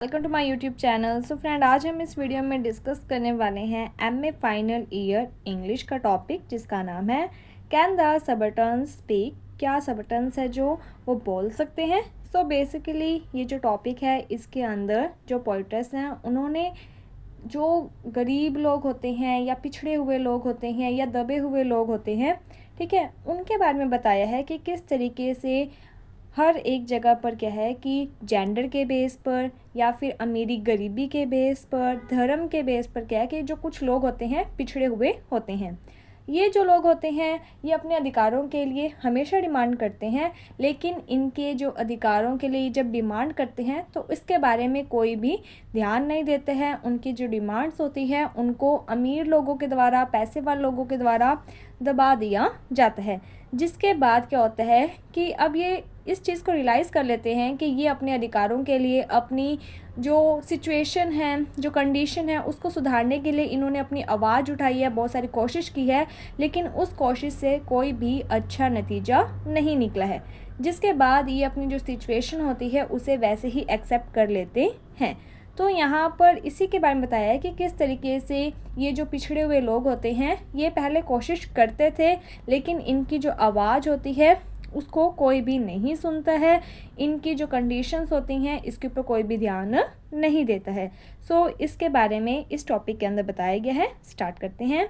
Welcome to my YouTube channel. So friend, आज हम इस वीडियो में डिस्कस करने वाले हैं एमए फाइनल ईयर इंग्लिश का टॉपिक, जिसका नाम है कैन द सबटन्स स्पीक। क्या सबटन्स है जो वो बोल सकते हैं। सो बेसिकली ये जो टॉपिक है, इसके अंदर जो पोइट्रेस हैं उन्होंने जो गरीब लोग होते हैं या पिछड़े हुए लोग होते हैं या दबे हुए लोग होते हैं, ठीक है, उनके बारे में बताया है कि किस तरीके से हर एक जगह पर क्या है कि जेंडर के बेस पर या फिर अमीरी गरीबी के बेस पर, धर्म के बेस पर क्या है कि जो कुछ लोग होते हैं पिछड़े हुए होते हैं। ये जो लोग होते हैं ये अपने अधिकारों के लिए हमेशा डिमांड करते हैं, लेकिन इनके जो अधिकारों के लिए जब डिमांड करते हैं तो इसके बारे में कोई भी ध्यान नहीं देते हैं। उनकी जो डिमांड्स होती है उनको अमीर लोगों के द्वारा, पैसे वाले लोगों के द्वारा दबा दिया जाता है। जिसके बाद क्या होता है कि अब ये इस चीज़ को रियलाइज़ कर लेते हैं कि ये अपने अधिकारों के लिए, अपनी जो सिचुएशन है, जो कंडीशन है, उसको सुधारने के लिए इन्होंने अपनी आवाज़ उठाई है, बहुत सारी कोशिश की है, लेकिन उस कोशिश से कोई भी अच्छा नतीजा नहीं निकला है। जिसके बाद ये अपनी जो सिचुएशन होती है उसे वैसे ही एक्सेप्ट कर लेते हैं। तो यहाँ पर इसी के बारे में बताया है कि किस तरीके से ये जो पिछड़े हुए लोग होते हैं ये पहले कोशिश करते थे, लेकिन इनकी जो आवाज़ होती है उसको कोई भी नहीं सुनता है। इनकी जो कंडीशंस होती हैं इसके ऊपर कोई भी ध्यान नहीं देता है। सो इसके बारे में इस टॉपिक के अंदर बताया गया है। स्टार्ट करते हैं।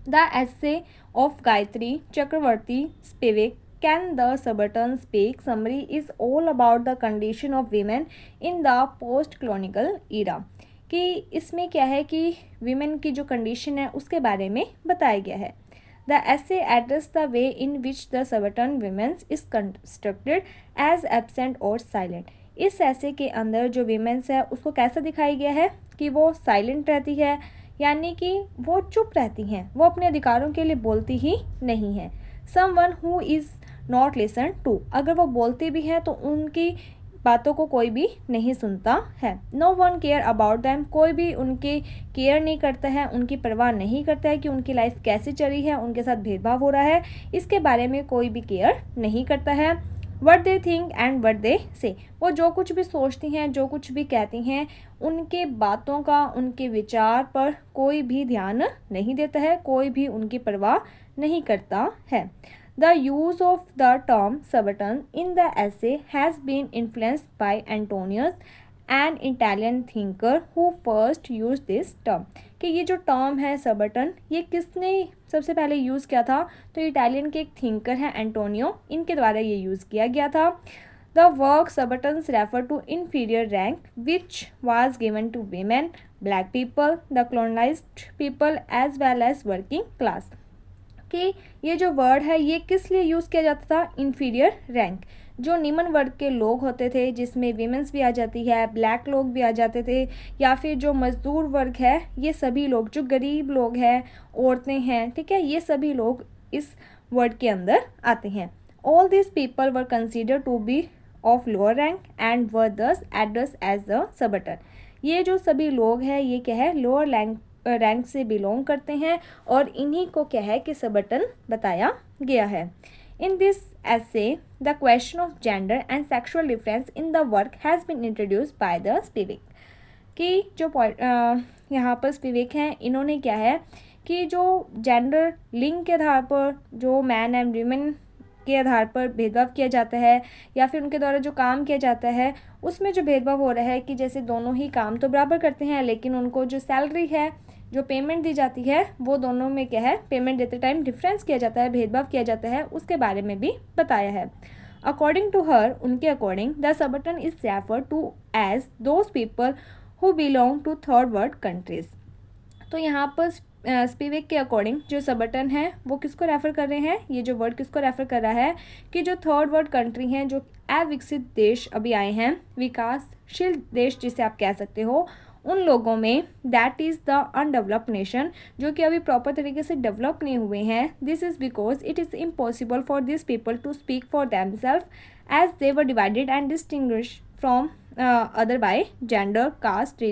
The essay of Gayatri Chakravorty Spivak can the subaltern speak summary is all about the condition of women in the post colonial era. कि इसमें क्या है कि वीमेन की जो कंडीशन है उसके बारे में बताया गया है। The essay addressed the way in which the subaltern women is constructed as absent or silent। इस ऐसे के अंदर जो वीमेंस है उसको कैसा दिखाया गया है कि वो साइलेंट रहती है, यानी कि वो चुप रहती हैं, वो अपने अधिकारों के लिए बोलती ही नहीं है। Someone who is not listened to, अगर वो बोलती भी हैं तो उनकी बातों को कोई भी नहीं सुनता है। No one care about them, कोई भी उनकी केयर नहीं करता है, उनकी परवाह नहीं करता है कि उनकी लाइफ कैसे चली है, उनके साथ भेदभाव हो रहा है, इसके बारे में कोई भी केयर नहीं करता है। What they think and what they से, वो जो कुछ भी सोचती हैं, जो कुछ भी कहती हैं, उनके बातों का, उनके विचार पर कोई भी ध्यान नहीं देता है, कोई भी उनकी परवाह नहीं करता है। The use of the term subaltern in the essay has been influenced by Antonius, an Italian thinker who first used this term। कि ये जो टर्म है सबटन, ये किसने सबसे पहले यूज़ किया था, तो इटालियन के एक थिंकर हैं एंटोनियो, इनके द्वारा ये यूज़ किया गया था। The work subalterns refer to inferior rank which was given to women, black people, the colonized people as well as working class। कि ये जो वर्ड है ये किस लिए यूज़ किया जाता था, इन्फीरियर रैंक, जो निम्न वर्ग के लोग होते थे, जिसमें वीमेंस भी आ जाती है, ब्लैक लोग भी आ जाते थे, या फिर जो मजदूर वर्ग है, ये सभी लोग, जो गरीब लोग हैं, औरतें हैं, ठीक है, ये सभी लोग इस वर्ड के अंदर आते हैं। All this people were consider to be of lower rank and were thus address as the सबटन। ये जो सभी लोग हैं ये क्या है, लोअर रैंक से बिलोंग करते हैं और इन्हीं को क्या है कि सबटन बताया गया है। In this essay the question of gender and sexual difference in the work has been introduced by the Spivak. कि जो यहाँ पर स्पिविक हैं, इन्होंने क्या है कि जो जेंडर लिंग के आधार पर जो मैन एंड वीमेन के आधार पर भेदभाव किया जाता है, या फिर उनके द्वारा जो काम किया जाता है उसमें जो भेदभाव हो रहा है कि जैसे दोनों ही काम तो बराबर करते हैं, लेकिन उनको जो सैलरी है, जो पेमेंट दी जाती है, वो दोनों में क्या है, पेमेंट देते टाइम डिफरेंस किया जाता है, भेदभाव किया जाता है, उसके बारे में भी बताया है। अकॉर्डिंग टू हर, उनके according, the subaltern is refer to as those people who belong to third world countries. तो यहाँ पर स्पिविक के अकॉर्डिंग जो सबटन है वो किसको रेफ़र कर रहे हैं, ये जो वर्ड किसको रेफ़र कर रहा है कि जो थर्ड वर्ल्ड कंट्री हैं, जो अविकसित देश अभी आए हैं, विकासशील देश जिसे आप कह सकते हो, उन लोगों में, that is the undeveloped nation, जो कि अभी प्रॉपर तरीके से डेवलप नहीं हुए हैं। This is because it is impossible for this people to speak for them self as they were divided and distinguish from other by gender, caste,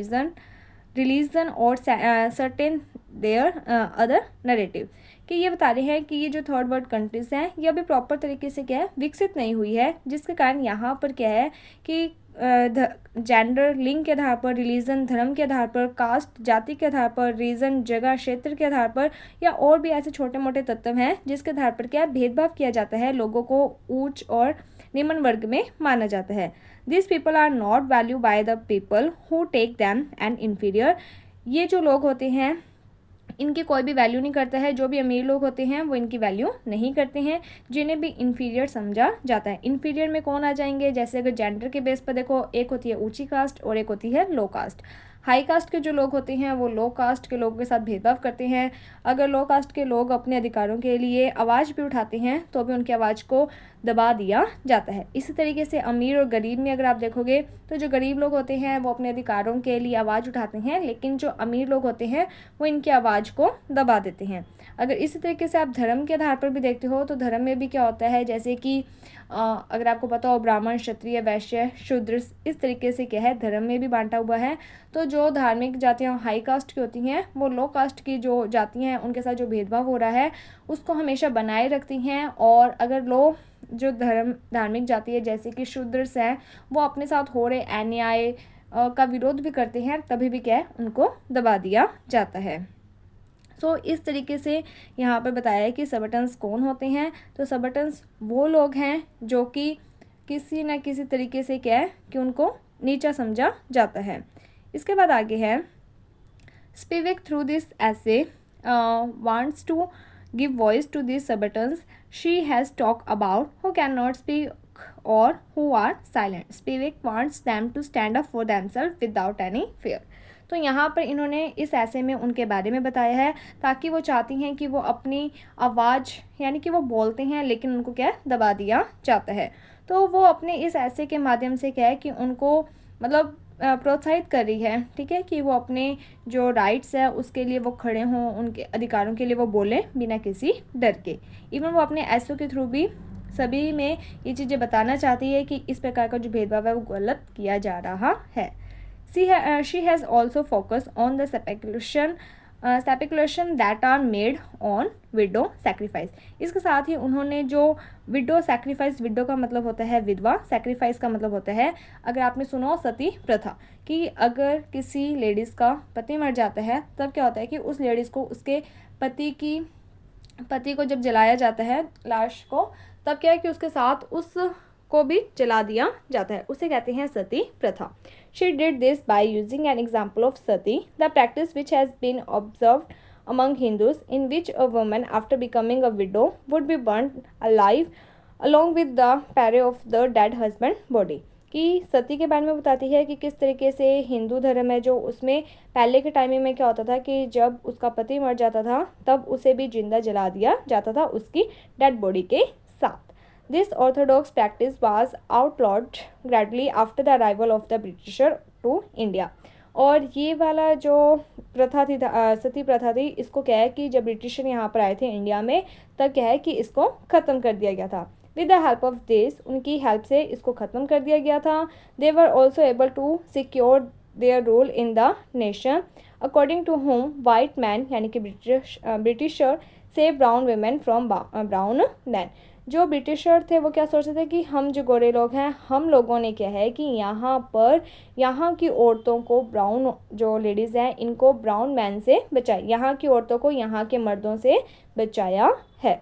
religion और certain there other narrative. कि ये बता रहे हैं कि ये जो थर्ड वर्ल्ड कंट्रीज़ हैं ये अभी प्रॉपर तरीके से क्या है विकसित नहीं हुई है, जिसके कारण यहाँ पर क्या है कि जेंडर, लिंग के आधार पर, रिलीजन, धर्म के आधार पर, कास्ट, जाति के आधार पर, रीजन, जगह, क्षेत्र के आधार पर, या और भी ऐसे छोटे मोटे तत्व हैं जिसके आधार पर क्या भेदभाव किया जाता है, लोगों को उच्च और निम्न वर्ग में माना जाता है। This people are not value by the people who take them and inferior. ये जो लोग होते हैं इनकी कोई भी वैल्यू नहीं करता है, जो भी अमीर लोग होते हैं वो इनकी वैल्यू नहीं करते हैं, जिन्हें भी इन्फीरियर समझा जाता है। इन्फीरियर में कौन आ जाएंगे, जैसे अगर जेंडर के बेस पर देखो, एक होती है ऊंची कास्ट और एक होती है लो कास्ट। हाई कास्ट के जो लोग होते हैं वो लो कास्ट के लोगों के साथ भेदभाव करते हैं। अगर लो कास्ट के लोग अपने अधिकारों के लिए आवाज़ भी उठाते हैं तो भी उनकी आवाज़ को दबा दिया जाता है। इसी तरीके से अमीर और गरीब में अगर आप देखोगे तो जो गरीब लोग होते हैं वो अपने अधिकारों के लिए आवाज़ उठाते हैं, लेकिन जो अमीर लोग होते हैं वो इनकी आवाज़ को दबा देते हैं। अगर इसी तरीके से आप धर्म के आधार पर भी देखते हो तो धर्म में भी क्या होता है, जैसे कि अगर आपको पता हो ब्राह्मण, क्षत्रिय, वैश्य, शूद्र, इस तरीके से क्या है धर्म में भी बांटा हुआ है। तो जो धार्मिक जातियाँ हाई कास्ट की होती हैं वो लो कास्ट की जो जातियाँ हैं उनके साथ जो भेदभाव हो रहा है उसको हमेशा बनाए रखती हैं, और अगर जो धार्मिक जाति है जैसे कि शूद्र हैं वो अपने साथ हो रहे अन्याय का विरोध भी करते हैं, तभी भी क्या है उनको दबा दिया जाता है। सो इस तरीके से यहाँ पर बताया है कि सबटन्स कौन होते हैं। तो सबटन्स वो लोग हैं जो कि किसी न किसी तरीके से क्या है कि उनको नीचा समझा जाता है। इसके बाद आगे है Spivak through this essay wants to give voice to these subalterns she has talked about who cannot speak or who are silent. Spivak wants them to stand up for themselves without any fear. तो यहाँ पर इन्होंने इस ऐसे में उनके बारे में बताया है ताकि वो चाहती हैं कि वो अपनी आवाज़ यानी कि वो बोलते हैं लेकिन उनको क्या दबा दिया जाता है। तो वो अपने इस ऐसे के माध्यम से क्या है कि उनको मतलब प्रोत्साहित कर रही है, ठीक है, कि वो अपने जो राइट्स है उसके लिए वो खड़े हों, उनके अधिकारों के लिए वो बोलें बिना किसी डर के। इवन वो अपने ऐसों के थ्रू भी सभी में ये चीज़ें बताना चाहती है कि इस प्रकार का जो भेदभाव है वो गलत किया जा रहा है। She has also focus on the speculation that are made on widow sacrifice. इसके साथ ही उन्होंने जो विडो सेक्रीफाइस, विडो का मतलब होता है विधवा, सेक्रीफाइस का मतलब होता है, अगर आपने सुना हो सती प्रथा, कि अगर किसी लेडीज़ का पति मर जाता है तब क्या होता है कि उस लेडीज़ को उसके पति को जब जलाया जाता है लाश को, तब क्या है कि उसके साथ उस को भी जला दिया जाता है, उसे कहते हैं सती प्रथा। She did this by using an example of sati, the practice which has been observed among Hindus, in which a woman after becoming a widow would be burnt alive along with the parray of the dead husband body। कि सती के बारे में बताती है कि किस तरीके से हिंदू धर्म है जो उसमें पहले के टाइम में क्या होता था कि जब उसका पति मर जाता था तब उसे भी जिंदा जला दिया जाता था उसकी डेड बॉडी के साथ। This orthodox practice was outlawed gradually after the arrival of the Britisher to India। और ये वाला जो प्रथा थी सती प्रथा थी, इसको क्या है कि जब ब्रिटिशर यहाँ पर आए थे इंडिया में तब क्या है कि इसको ख़त्म कर दिया गया था। With the help of this, उनकी हेल्प से इसको ख़त्म कर दिया गया था। They were also able to secure their role in the nation, according to home white man यानी कि ब्रिटिशर से brown women from brown man. जो ब्रिटिशर थे वो क्या सोचते थे कि हम जो गोरे लोग हैं, हम लोगों ने क्या है कि यहाँ की औरतों को, ब्राउन जो लेडीज़ हैं इनको ब्राउन मैन से बचाया, यहाँ की औरतों को यहाँ के मर्दों से बचाया है।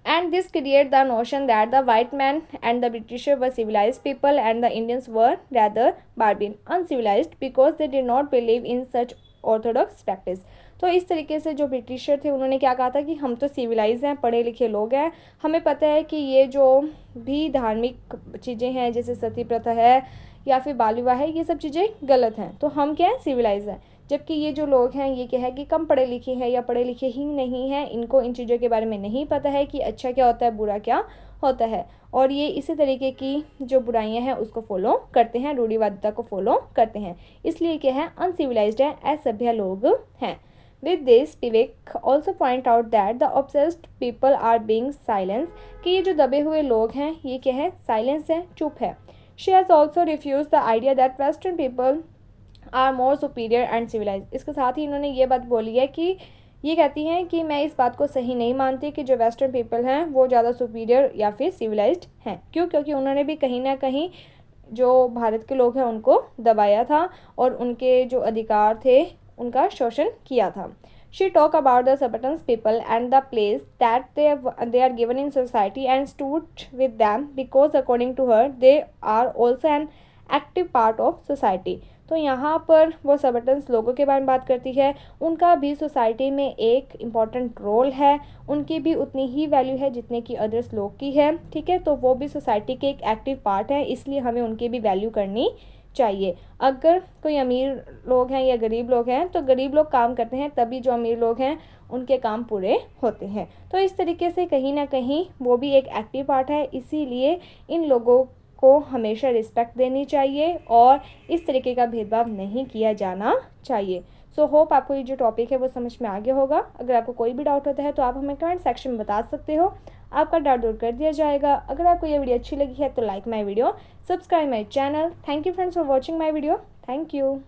And this create the notion that the white man and the Britisher were civilized people and the Indians were rather barbarian, uncivilized, because they did not believe in such orthodox practice। तो इस तरीके से जो Britisher थे उन्होंने क्या कहा था कि हम तो सिविलाइज हैं, पढ़े लिखे लोग हैं, हमें पता है कि ये जो भी धार्मिक चीज़ें हैं जैसे सती प्रथा है या फिर बाल विवाह है, ये सब चीज़ें गलत हैं, तो हम क्या है सिविलाइज हैं। जबकि ये जो लोग हैं ये क्या है कि कम पढ़े लिखे हैं या पढ़े लिखे ही नहीं हैं, इनको इन चीज़ों के बारे में नहीं पता है कि अच्छा क्या होता है, बुरा क्या होता है, और ये इसी तरीके की जो बुराइयां हैं उसको फॉलो करते हैं, रूढ़िवादिता को फॉलो करते हैं, इसलिए क्या है अनसिविलाइज्ड है, असभ्य लोग हैं। With this, Spivak also point out that the obsessed people are being silenced, कि ये जो दबे हुए लोग हैं ये क्या है, साइलेंस है, चुप है। She has also refused the idea that Western people are more superior and civilized। इसके साथ ही इन्होंने ये बात बोली है कि ये कहती हैं कि मैं इस बात को सही नहीं मानती कि जो वेस्टर्न पीपल हैं वो ज़्यादा सुपीरियर या फिर सिविलाइज्ड हैं। क्यों? क्योंकि उन्होंने भी कहीं ना कहीं जो भारत के लोग हैं उनको दबाया था और उनके जो अधिकार थे उनका शोषण किया था। She talk about the subaltern people and the place that they are given in society and stood with them because according to her they are also an active part of society। तो यहाँ पर वो सबटन्स लोगों के बारे में बात करती है, उनका भी सोसाइटी में एक इम्पॉर्टेंट रोल है, उनकी भी उतनी ही वैल्यू है जितने की अदर्स लोग की है। ठीक है, तो वो भी सोसाइटी के एक एक्टिव पार्ट है, इसलिए हमें उनकी भी वैल्यू करनी चाहिए। अगर कोई अमीर लोग हैं या गरीब लोग हैं तो गरीब लोग काम करते हैं तभी जो अमीर लोग हैं उनके काम पूरे होते हैं। तो इस तरीके से कहीं ना कहीं वो भी एक एक्टिव पार्ट है, इसीलिए इन लोगों को हमेशा रिस्पेक्ट देनी चाहिए और इस तरीके का भेदभाव नहीं किया जाना चाहिए। सो होप आपको ये जो टॉपिक है वो समझ में आ गया होगा। अगर आपको कोई भी डाउट होता है तो आप हमें कमेंट सेक्शन में बता सकते हो, आपका डाउट दूर कर दिया जाएगा। अगर आपको ये वीडियो अच्छी लगी है तो like my video, subscribe my channel. Thank you friends for watching my video. Thank you.